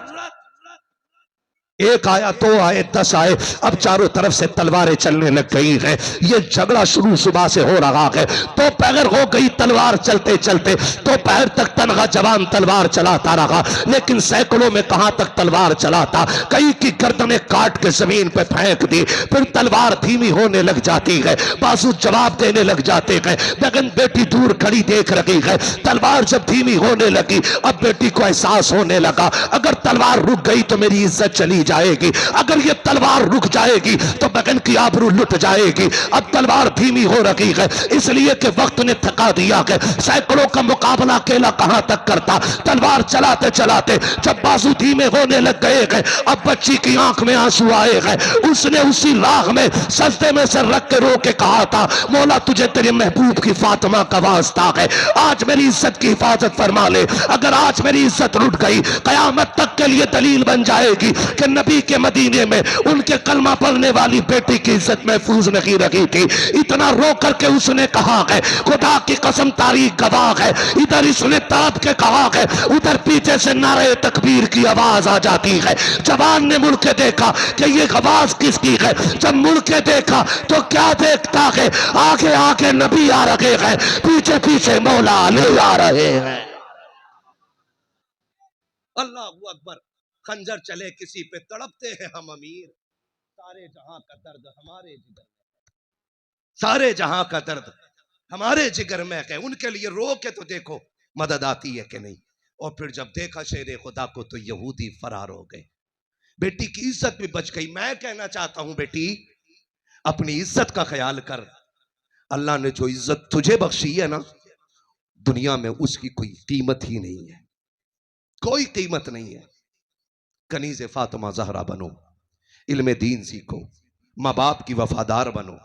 एक आया, दो आए, 10 आए, अब चारों तरफ से तलवारें चलने लग गई है। ये झगड़ा शुरू सुबह से हो रहा है। तो पैर हो गई तलवार चलते चलते, तो पैर तक तनखा जवान तलवार चलाता रहा, लेकिन सैकड़ों में कहां तक तलवार चलाता। कई की गर्दनें काट के जमीन पे फेंक दी, फिर तलवार धीमी होने लग जाती है, बाजू जवाब देने लग जाते हैं। बहन बेटी दूर खड़ी देख रही है, तलवार जब धीमी होने लगी, अब बेटी को एहसास होने लगा अगर तलवार रुक गई तो मेरी इज्जत चली जाएगी, अगर ये तलवार रुक जाएगी तो बहन की आबरू लुट जाएगी। अब तलवार धीमी हो रही है, इसलिए कि वक्त ने थका दिया है। सैकड़ों का मुकाबला अकेला कहां तक करता। तलवार चलाते चलाते जब बाजू धीमे होने लग गए हैं, अब बच्ची की आंख में आंसू आए हैं। उसने उसी राह में सजदे में सर रख के रो के कहा था, मौला तुझे तेरे महबूब की फातिमा का वास्ता है, आज मेरी इज्जत की हिफाजत फरमा ले। अगर आज मेरी इज्जत रुट गई, कयामत तक के लिए दलील बन जाएगी कि नबी के मदीने में उनके कलमा पढ़ने वाली बेटी की इज्जत महफूज नहीं रखी थी। इतना रो करके उसने कहा है, खुदा की कसम तारीख गवाह है, इधर इसने तड़प के कहा है, उधर पीछे से नारे तकबीर की आवाज आ जाती है। जवान ने मुड़ के देखा कि ये आवाज किसकी है। जब मुड़ के देखा तो क्या देखता है, आगे आगे नबी आ रहे हैं, पीछे पीछे मौला अली आ रहे हैं। अल्लाह अकबर। खंजर चले किसी पे तड़पते हैं हम अमीर, सारे जहां का दर्द हमारे जिगर में, सारे जहां का दर्द हमारे जिगर में है। उनके लिए रो के तो देखो मदद आती है कि नहीं। और फिर जब देखा शेर खुदा को तो यहूदी फरार हो गए, बेटी की इज्जत भी बच गई। मैं कहना चाहता हूं बेटी, अपनी इज्जत का ख्याल कर। अल्लाह ने जो इज्जत तुझे बख्शी है ना, दुनिया में उसकी कोई कीमत ही नहीं है, कोई कीमत नहीं है। कनीज़े फातिमा ज़हरा बनो, इल्मे दीन सीखो, माँ बाप की वफादार बनो,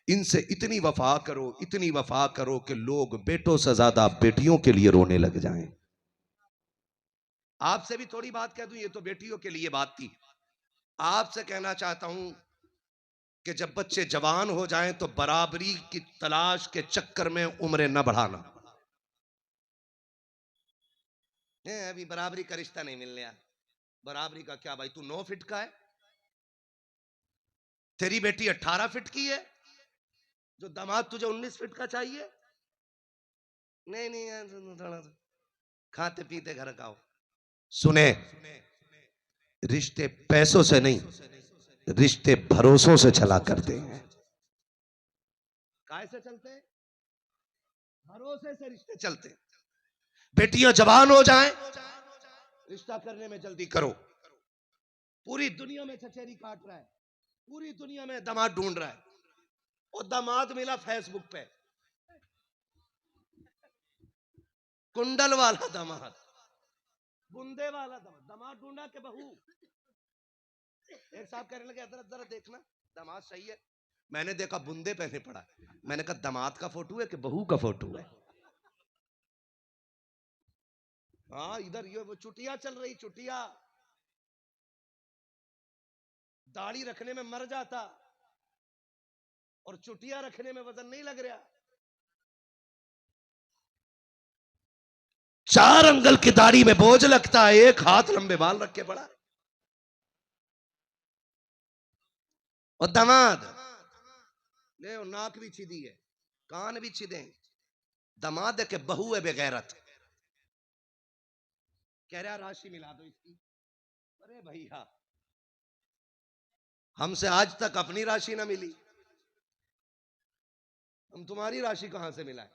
इनसे इतनी वफा करो, इतनी वफा करो कि लोग बेटों से ज्यादा बेटियों के लिए रोने लग जाएं। आपसे भी थोड़ी बात कह दूं, ये तो बेटियों के लिए बात थी। आपसे कहना चाहता हूं कि जब बच्चे जवान हो जाएं तो बराबरी की तलाश के चक्कर में उम्रें न बढ़ाना। अभी बराबरी का रिश्ता नहीं मिलने यार। बराबरी का क्या भाई, तू 9 फीट का है, तेरी बेटी 18 फीट की है, जो दामाद तुझे 19 फीट का चाहिए। नहीं नहीं, थोड़ा खाते पीते घर का हो। सुने, रिश्ते पैसों से नहीं, रिश्ते भरोसों से चला करते हैं। काय से चलते हैं? भरोसे से रिश्ते चलते हैं। बेटियां जवान हो जाएं, रिश्ता करने में जल्दी करो। पूरी दुनिया में चचेरी काट रहा है, पूरी दुनिया में दामाद ढूंढ रहा है, और दामाद मिला फेसबुक पे, कुंडल वाला दामाद, बुंदे वाला दामाद। दामाद ढूंढा के बहू। एक साहब कहने लगे, जरा जरा देखना दामाद सही है। मैंने देखा बुंदे पहने पड़ा। मैंने कहा दामाद का फोटो है कि बहू का फोटो है? हाँ, इधर ये वो चुटिया चल रही, चुटिया दाढ़ी रखने में मर जाता और चुटिया रखने में वजन नहीं लग रहा। 4 अंगल की दाढ़ी में बोझ लगता है, 1 हाथ लंबे बाल रख के पड़ा। और दामाद ले, नाक भी छिदी है, कान भी छिदे, दामाद है कि बहू है बेगैरत। कह रहा राशि मिला दो इसकी। अरे भैया, हमसे आज तक अपनी राशि ना मिली, हम तुम्हारी राशि कहां से मिलाएं?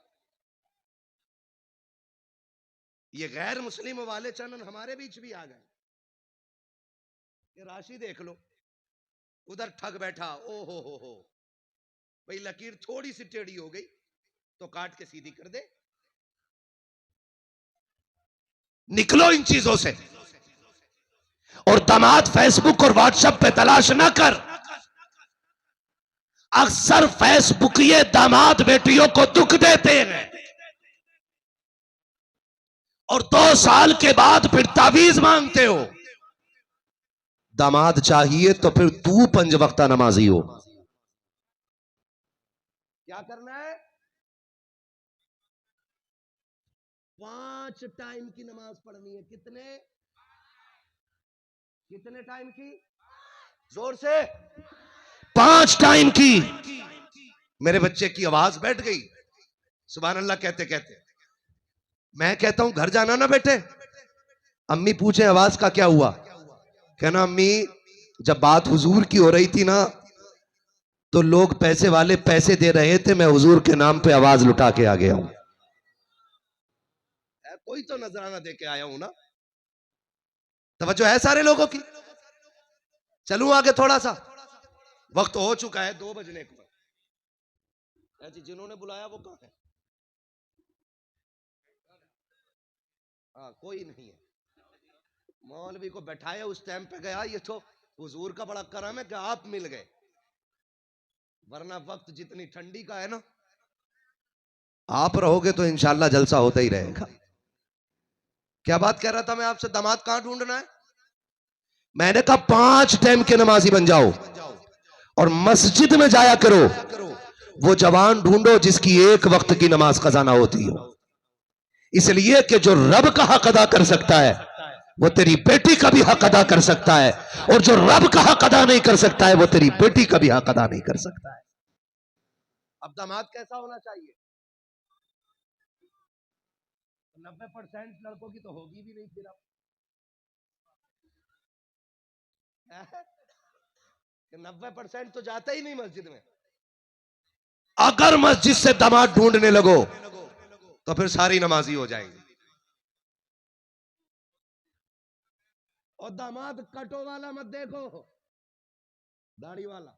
ये गैर मुस्लिम वाले चैनल हमारे बीच भी आ गए। ये राशि देख लो, उधर ठग बैठा। ओ हो, भाई लकीर थोड़ी सी टेढ़ी हो गई तो काट के सीधी कर दे। निकलो इन चीजों से। और दामाद फेसबुक और व्हाट्सएप पे तलाश ना कर। अक्सर फेसबुक ये दामाद बेटियों को दुख देते हैं और 2 साल के बाद फिर तावीज मांगते हो। दामाद चाहिए तो फिर तू 5 वक्ता नमाजी हो। क्या करना है? 5 टाइम की नमाज पढ़नी है। कितने कितने टाइम की? जोर से। 5 टाइम की। मेरे बच्चे की आवाज बैठ गई सुभान अल्लाह कहते कहते। मैं कहता हूं घर जाना ना बेटे। अम्मी पूछे आवाज का क्या हुआ? कहना अम्मी जब बात हुजूर की हो रही थी ना तो लोग पैसे वाले पैसे दे रहे थे, मैं हुजूर के नाम पे आवाज लुटा के आ गया हूं। कोई तो नजराना दे के आया हूं ना। तवज्जो है सारे लोगों की? चलूं आगे थोड़ा सा, वक्त हो चुका है 2 बजने को। ऐसी जिन्होंने बुलाया वो कहां है? हाँ कोई नहीं है। मौलवी को बैठाया उस टाइम पे गया। ये तो हुजूर का बड़ा करम है कि आप मिल गए, वरना वक्त जितनी ठंडी का है ना, आप रहोगे तो इंशाल्लाह जलसा होता ही रहेगा। क्या बात कह रहा था मैं आपसे? दामाद कहां ढूंढना है? मैंने कहा 5 टाइम के नमाजी बन जाओ और मस्जिद में जाया करो। वो जवान ढूंढो जिसकी 1 वक्त की नमाज कज़ा ना होती हो। इसलिए कि जो रब का हक अदा कर सकता है वो तेरी बेटी का भी हक अदा कर सकता है, और जो रब का हक अदा नहीं कर सकता है वो तेरी बेटी का भी हक अदा नहीं कर सकता है। अब दामाद कैसा होना चाहिए? 90% लड़कों की तो होगी भी नहीं। फिर अब 90% तो जाता ही नहीं मस्जिद में। अगर मस्जिद से दामाद ढूंढने लगो तो फिर सारी नमाजी हो जाएंगे। और दामाद कटो वाला मत देखो, दाढ़ी वाला।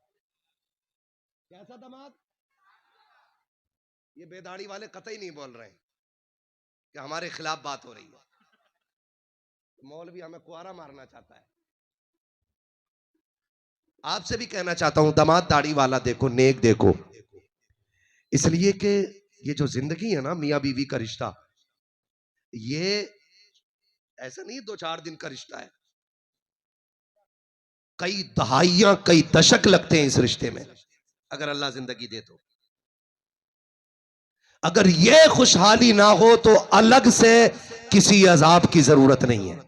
कैसा दामाद? ये बेदाढ़ी वाले कतई नहीं बोल रहे हैं कि हमारे खिलाफ बात हो रही है। मौलवी हमें कुआरा मारना चाहता है। आपसे भी कहना चाहता हूं दामाद दाढ़ी वाला देखो, नेक देखो। इसलिए कि ये जो जिंदगी है ना मियां बीवी का रिश्ता, ये ऐसा नहीं 2-4 दिन का रिश्ता है। कई दहाइयां कई दशक लगते हैं इस रिश्ते में, अगर अल्लाह जिंदगी दे तो। अगर ये खुशहाली ना हो तो अलग से किसी अजाब की जरूरत नहीं है।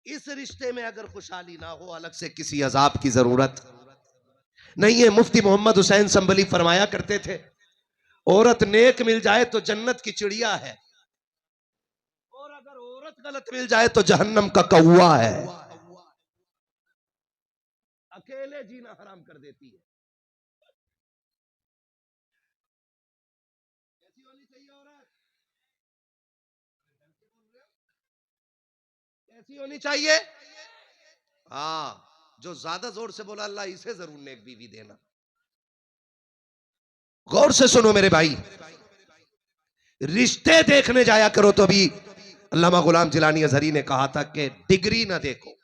इस रिश्ते में अगर खुशहाली ना हो अलग से किसी अजाब की जरूरत नहीं है। मुफ्ती मोहम्मद हुसैन संभली फरमाया करते थे, औरत नेक मिल जाए तो जन्नत की चिड़िया है, और अगर औरत गलत मिल जाए तो जहन्नम का कौवा है। अकेले जीना हराम कर देती है। कैसी होनी चाहिए औरत? कैसी होनी चाहिए? हाँ, जो ज्यादा जोर से बोला अल्लाह इसे जरूर नेक बीवी देना। गौर से सुनो मेरे भाई, रिश्ते देखने जाया करो तो अभी अल्लामा गुलाम जिलानी अजहरी ने कहा था कि डिग्री ना देखो।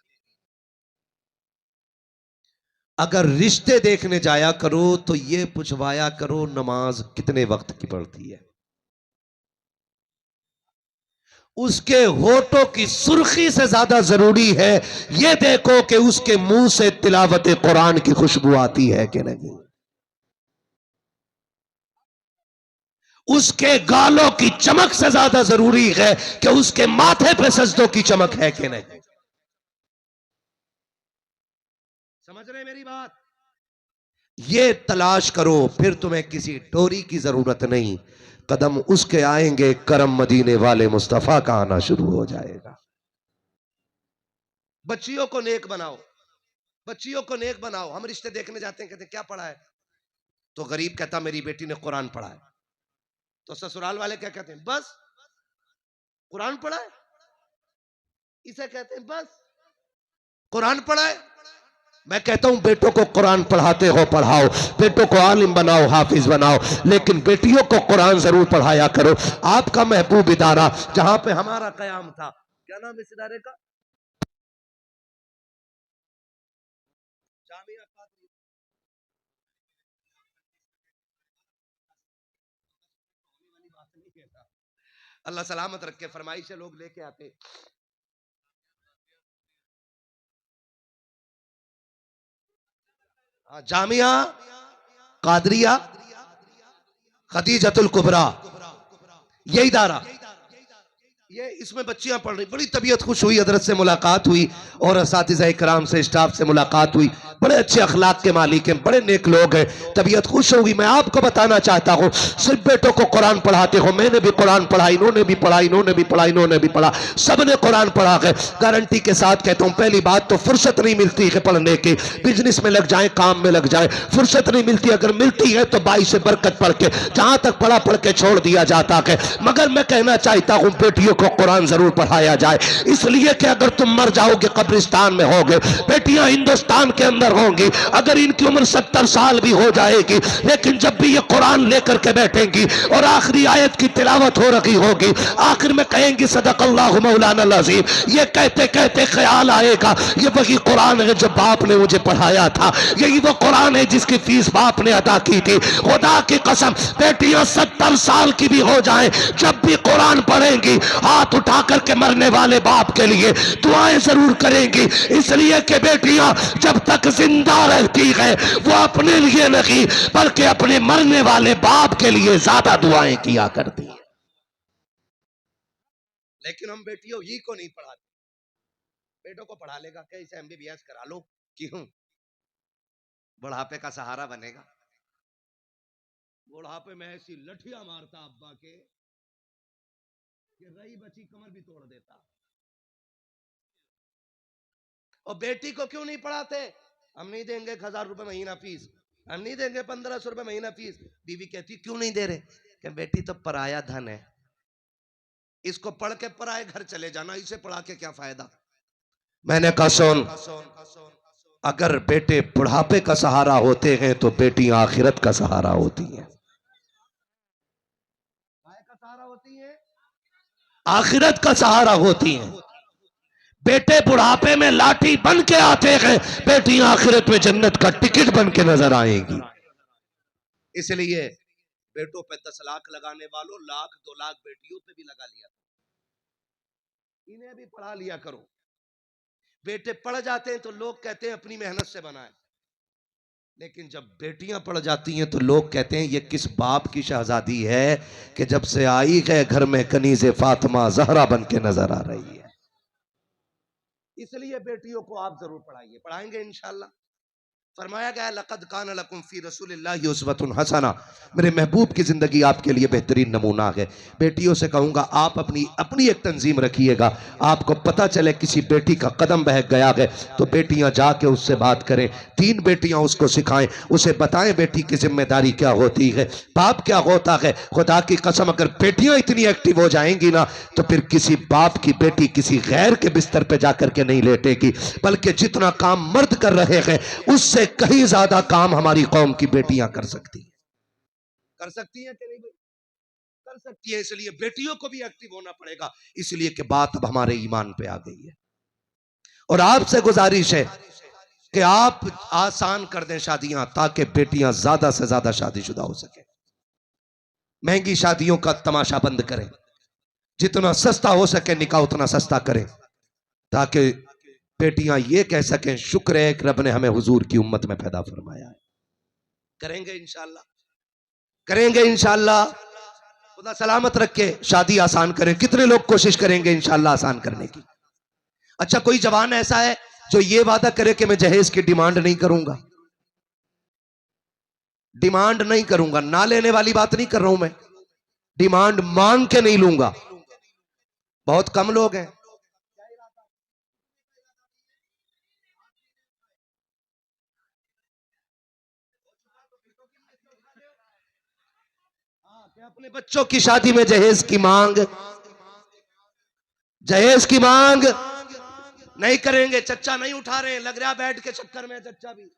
अगर रिश्ते देखने जाया करो तो ये पूछवाया करो नमाज कितने वक्त की पढ़ती है। उसके होठों की सुर्खी से ज्यादा जरूरी है ये देखो कि उसके मुंह से तिलावत कुरान की खुशबू आती है कि नहीं। उसके गालों की चमक से ज्यादा जरूरी है कि उसके माथे पे सजदों की चमक है कि नहीं। समझ रहे मेरी बात? ये तलाश करो, फिर तुम्हें किसी डोरी की जरूरत नहीं। कदम उसके आएंगे करम मदीने वाले मुस्तफा का आना शुरू हो जाएगा। बच्चियों को नेक बनाओ, बच्चियों को नेक बनाओ। हम रिश्ते देखने जाते हैं, कहते क्या पढ़ा है? तो गरीब कहता मेरी बेटी ने कुरान पढ़ा है। तो ससुराल वाले क्या कहते हैं? बस कुरान पढ़ा है। इसे कहते हैं बस कुरान पढ़ा है। मैं कहता हूं बेटों को कुरान पढ़ाते हो पढ़ाओ, बेटों को आलिम बनाओ हाफिज बनाओ, लेकिन बेटियों को कुरान जरूर पढ़ाया करो। आपका महबूब इदारा जहां पे हमारा कयाम था, क्या नाम इस इदारे का? जामिया फातिमा। होने वाली बात नहीं कहता। अल्लाह सलामत रखे, फरमाइश लोग लेके आते। जामिया कादरिया खदीजतुल कुबरा, ये इदारा, ये इसमें बच्चियां पढ़ रही। बड़ी तबीयत खुश हुई, हजरत से मुलाकात हुई और असातिज़ा इकराम से, स्टाफ से मुलाकात हुई। बड़े अच्छे अखलाक के मालिक हैं, बड़े नेक लोग हैं, तबीयत खुश होगी। मैं आपको बताना चाहता हूँ, सिर्फ बेटों को कुरान पढ़ाते हो, मैंने भी कुरान पढ़ा, इन्होंने भी पढ़ा, इन्होंने भी पढ़ा, इन्होंने भी पढ़ा, सबने कुरान पढ़ा है। गारंटी के साथ कहता हूँ, पहली बात तो फुर्सत नहीं मिलती है पढ़ने की, बिजनेस में लग जाए, काम में लग जाए, फुर्सत नहीं मिलती। अगर मिलती है तो बाई से बरकत पढ़ के, जहां तक पढ़ के छोड़ दिया जाता है। मगर मैं कहना चाहता हूँ, बेटियों को कुरान जरूर पढ़ाया जाए, इसलिए कि अगर तुम मर जाओगे कब्रिस्तान में होगे, बेटियां हिंदुस्तान के अंदर होंगी, अगर इनकी उम्र 70 साल भी हो जाएगी, लेकिन जब भी ये कुरान लेकर के बैठेंगी और आखिरी आयत की तिलावत हो रही होगी, आखिर में कहेंगी सदकल्लाहु मौलाना अज़ीम। ये कहते कहते ख्याल आएगा, ये वही कुरान है जो बाप ने मुझे पढ़ाया था, यही वो कुरान है जिसकी फीस बाप ने अदा की थी। खुदा की कसम, बेटियां 70 साल की भी हो जाएं, जब भी कुरान पढ़ेंगी, हाथ उठा करके मरने वाले बाप के लिए दुआएं जरूर करेंगी, इसलिए कि बेटियां जब तक जिंदा रहती है वो अपने लिए नहीं बल्कि अपने मरने वाले बाप के लिए ज्यादा दुआएं किया करती है। लेकिन हम बेटियों ही को नहीं पढ़ाते। बेटों को पढ़ा लेगा क्या, इसे MBBS करा लो, क्यों? बुढ़ापे का सहारा बनेगा। बुढ़ापे में ऐसी लठियां मारता अब्बा के कि रही बची कमर भी तोड़ देता। और बेटी को क्यों नहीं पढ़ाते? हम नहीं देंगे 1000 रुपए महीना फीस, हम नहीं देंगे 1500 रुपए महीना फीस। बीवी कहती क्यों नहीं दे रहे? कि बेटी तो पराया धन है, इसको पढ़ के पराए घर चले जाना, इसे पढ़ा के क्या फायदा। मैंने कहा सुन, अगर बेटे बुढ़ापे का सहारा होते हैं तो बेटी आखिरत का सहारा होती हैं। का सहारा होती है, आखिरत का सहारा होती हैं। बेटे बुढ़ापे में लाठी बन के आते हैं, बेटी आखिरत में जन्नत का टिकट बन के नजर आएगी। इसलिए बेटों पे 10 लाख लगाने वालों, 1,00,000-2,00,000 बेटियों पे भी लगा लिया, इन्हें भी पढ़ा लिया करो। बेटे पढ़ जाते हैं तो लोग कहते हैं अपनी मेहनत से बनाए, लेकिन जब बेटियां पढ़ जाती हैं तो लोग कहते हैं ये किस बाप की शहजादी है कि जब से आई है घर में कनीज़े फातिमा जहरा बन के नजर आ रही है। इसलिए बेटियों को आप जरूर पढ़ाइए, पढ़ाएंगे इंशाअल्लाह। फरमाया गया लक़द कान लकुम फी रसूलिल्लाहि उस्वतुन हसना, मेरे महबूब की जिंदगी आपके लिए बेहतरीन नमूना है। बेटियों से कहूंगा आप अपनी अपनी एक तंजीम रखिएगा। आपको पता चले किसी बेटी का कदम बहक गया है तो बेटियां जाके उससे बात करें, 3 बेटियां उसको सिखाएं, उसे बताएं बेटी की जिम्मेदारी क्या होती है, बाप क्या होता है। खुदा की कसम अगर बेटियां इतनी एक्टिव हो जाएंगी ना तो फिर किसी बाप की बेटी किसी गैर के बिस्तर पे जाकर के नहीं लेटेगी, बल्कि जितना काम मर्द कर रहे हैं उससे कहीं ज्यादा काम हमारी कौम की बेटियां कर सकती हैं। कर सकती हैं कि नहीं भाई? कर सकती है। इसलिए बेटियों को भी एक्टिव होना पड़ेगा, इसलिए कि बात अब हमारे ईमान पे आ गई है। और आपसे गुजारिश है कि आप आसान कर दें शादियां, ताकि बेटियां ज्यादा से ज्यादा शादीशुदा हो सके। महंगी शादियों का तमाशा बंद करें, जितना सस्ता हो सके निकाह उतना सस्ता करें, ताकि बेटियां ये कह सकें शुक्र है कि रब ने हमें हुजूर की उम्मत में पैदा फरमाया है। करेंगे इंशाअल्लाह, करेंगे इंशाअल्लाह। खुदा सलामत रखे, शादी आसान करें। कितने लोग कोशिश करेंगे इंशाअल्लाह आसान करने की? अच्छा, कोई जवान ऐसा है जो ये वादा करे कि मैं जहेज की डिमांड नहीं करूंगा? डिमांड नहीं करूंगा, ना लेने वाली बात नहीं कर रहा हूं मैं, डिमांड मांग के नहीं लूंगा। बहुत कम लोग हैं। अपने बच्चों की शादी में जहेज की मांग, जहेज की मांग नहीं करेंगे। चच्चा नहीं उठा रहे, लग रहा बेड के चक्कर में चच्चा भी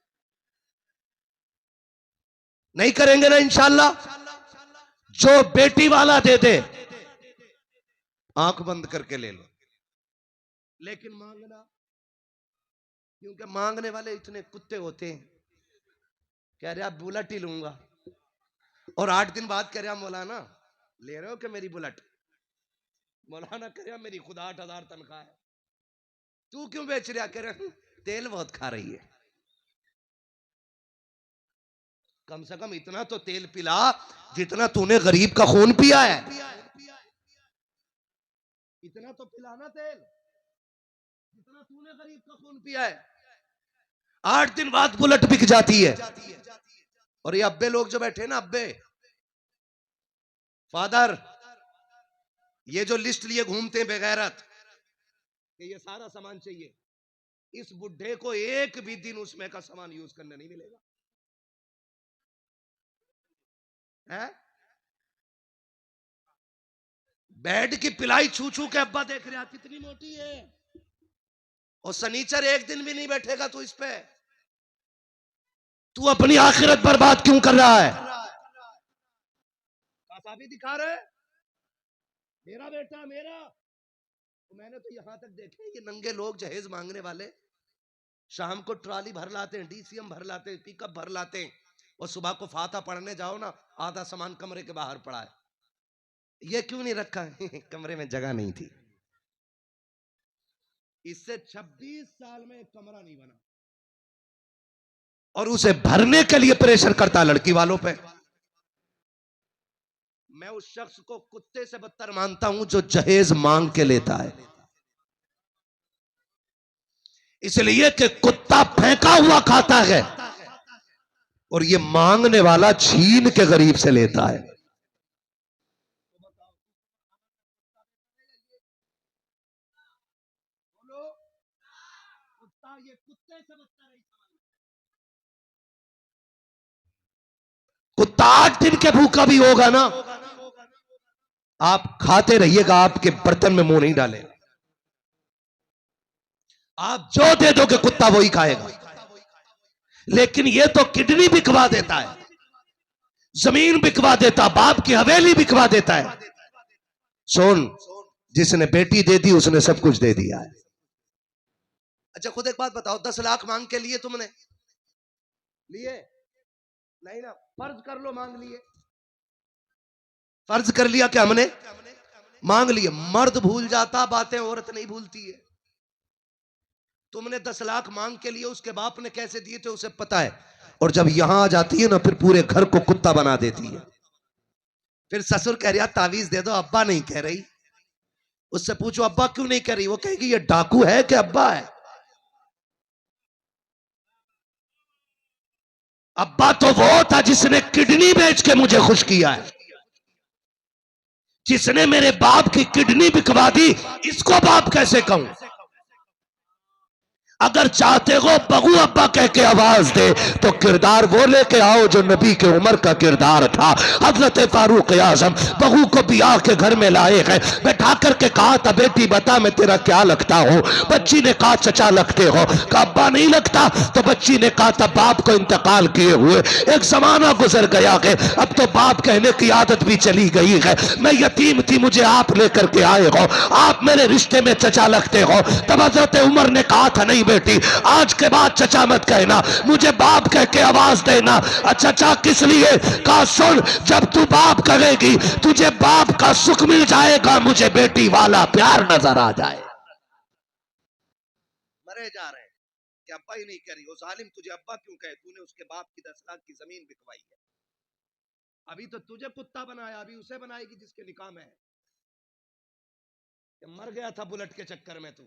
नहीं करेंगे ना इंशाअल्लाह। जो बेटी वाला दे दे आंख बंद करके ले लो, लेकिन मांगना, क्योंकि मांगने वाले इतने कुत्ते होते हैं, कह रहे आप बुलेट ही लूंगा और 8 दिन बाद कह रहे मौलाना ले रहे हो कि मेरी बुलेट? मौलाना कह रहा मेरी खुदा 8,000 तनख्वाह है, तू क्यों बेच रहा? कह रहा तेल बहुत खा रही है। कम से कम इतना तो तेल पिला जितना तूने गरीब का खून पिया है। इतना तो पिलाना तेल जितना तूने गरीब का खून पिया है। 8 दिन बाद बुलेट बिक जाती है। और ये अब्बे लोग जो बैठे ना, अब्बे फादर, ये जो लिस्ट लिए घूमते हैं बेगैरत कि ये सारा सामान चाहिए, इस बुढ़े को एक भी दिन उसमें का सामान यूज करने नहीं मिलेगा है? बेड की पिलाई छू छू के अब्बा देख रहा कितनी मोटी है, और सनीचर एक दिन भी नहीं बैठेगा तू इस पे। तू अपनी आखिरत बर्बाद क्यों कर रहा है? कासाबी दिखा रहे मेरा बेटा मेरा। तो मैंने तो यहां तक देखे ये नंगे लोग जहेज मांगने वाले शाम को ट्राली भर लाते हैं, डीसीएम भर लाते हैं, पिकअप भर लाते हैं, और सुबह को फाता पढ़ने जाओ ना, आधा सामान कमरे के बाहर पड़ा है। ये क्यों नहीं रखा? कमरे में जगह नहीं थी। इससे 26 साल में एक कमरा नहीं बना, और उसे भरने के लिए प्रेशर करता लड़की वालों पे। मैं उस शख्स को कुत्ते से बदतर मानता हूं जो जहेज मांग के लेता है, इसलिए कि कुत्ता फेंका हुआ खाता है और ये मांगने वाला छीन के गरीब से लेता है। कुत्ता 8 दिन के भूखा भी होगा ना, आप खाते रहिएगा, आपके बर्तन में मुंह नहीं डालेगा। आप जो दे दोगे कुत्ता वही खाएगा। लेकिन ये तो किडनी बिकवा देता है, जमीन बिकवा देता, बाप की हवेली बिकवा देता है। सुन, जिसने बेटी दे दी उसने सब कुछ दे दिया है। अच्छा खुद एक बात बताओ, 10 लाख मांग के लिए तुमने लिए? नहीं ना। फर्ज कर लो मांग लिए, फर्ज कर लिया कि हमने मांग लिए। मर्द भूल जाता बातें, औरत नहीं भूलती है। तुमने 10 लाख मांग के लिए, उसके बाप ने कैसे दिए थे उसे पता है। और जब यहां आ जाती है ना, फिर पूरे घर को कुत्ता बना देती है। फिर ससुर कह रहा तावीज दे दो, अब्बा नहीं कह रही। उससे पूछो अब्बा क्यों नहीं कह रही, वो कहेगी ये डाकू है कि अब्बा है? अब्बा तो वो था जिसने किडनी बेच के मुझे खुश किया है, जिसने मेरे बाप की किडनी बिकवा दी, इसको बाप कैसे कहूं? अगर चाहते हो बहू अब्बा कह के आवाज दे तो किरदार वो लेके आओ जो नबी के उमर का किरदार था। हजरत फारूक आजम बहू को ब्याह के घर में लाए हैं, बैठा करके कहा था बेटी बता मैं तेरा क्या लगता हूं? बच्ची ने कहा चचा लगते हो। कहा अब्बा नहीं लगता? तो बच्ची ने कहा था बाप को इंतकाल किए हुए एक जमाना गुजर गया है, अब तो बाप कहने की आदत भी चली गई है। मैं यतीम थी, मुझे आप लेकर के आए हो, आप मेरे रिश्ते में चचा लगते हो। तब हजरत उमर ने कहा था नहीं बेटी, आज के बाद चचा मत कहना, मुझे बाप कह के आवाज देना। चचा किस लिए? कहा सुन, जब तू बाप कहेगी तुझे बाप का सुख मिल जाएगा, मुझे बेटी वाला प्यार नजर आ जाए। मरे जा रहे हैं कि अब्बा ही नहीं कह रही। वो जालिम तुझे अब्बा क्यों कहे? तूने उसके बाप की 10 लाख की जमीन बिकवाई है। अभी तो तुझे कुत्ता बनाया, अभी उसे बनाएगी जिसके निकाह में है। मर गया था बुलेट के चक्कर में। तू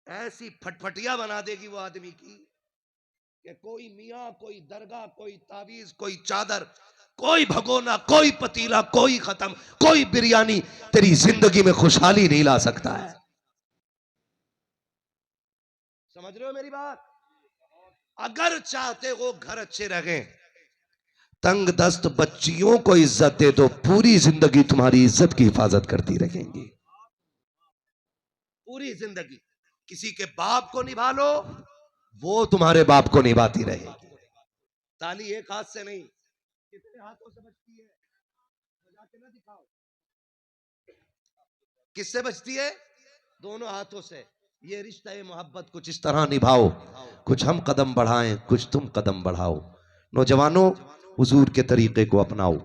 ऐसी फटफटिया बना देगी वो आदमी की कि कोई मियां, कोई दरगाह, कोई तावीज, कोई चादर, कोई भगोना, कोई पतीला, कोई खत्म, कोई बिरयानी तेरी जिंदगी में खुशहाली नहीं ला सकता है। समझ रहे हो मेरी बात? अगर चाहते हो घर अच्छे रहे, तंग दस्त बच्चियों को इज्जत दे दो, पूरी जिंदगी तुम्हारी इज्जत की हिफाजत करती रहेंगी। पूरी जिंदगी किसी के बाप को निभा लो, वो तुम्हारे बाप को निभाती रहेगी। ताली एक हाथ से नहीं, कितने हाथों से बजती है? बजा के ना दिखाओ। किससे बजती है? दोनों हाथों से। ये रिश्ता ये मोहब्बत कुछ इस तरह निभाओ, कुछ हम कदम बढ़ाएं, कुछ तुम कदम बढ़ाओ। नौजवानों, हुजूर के तरीके को अपनाओ।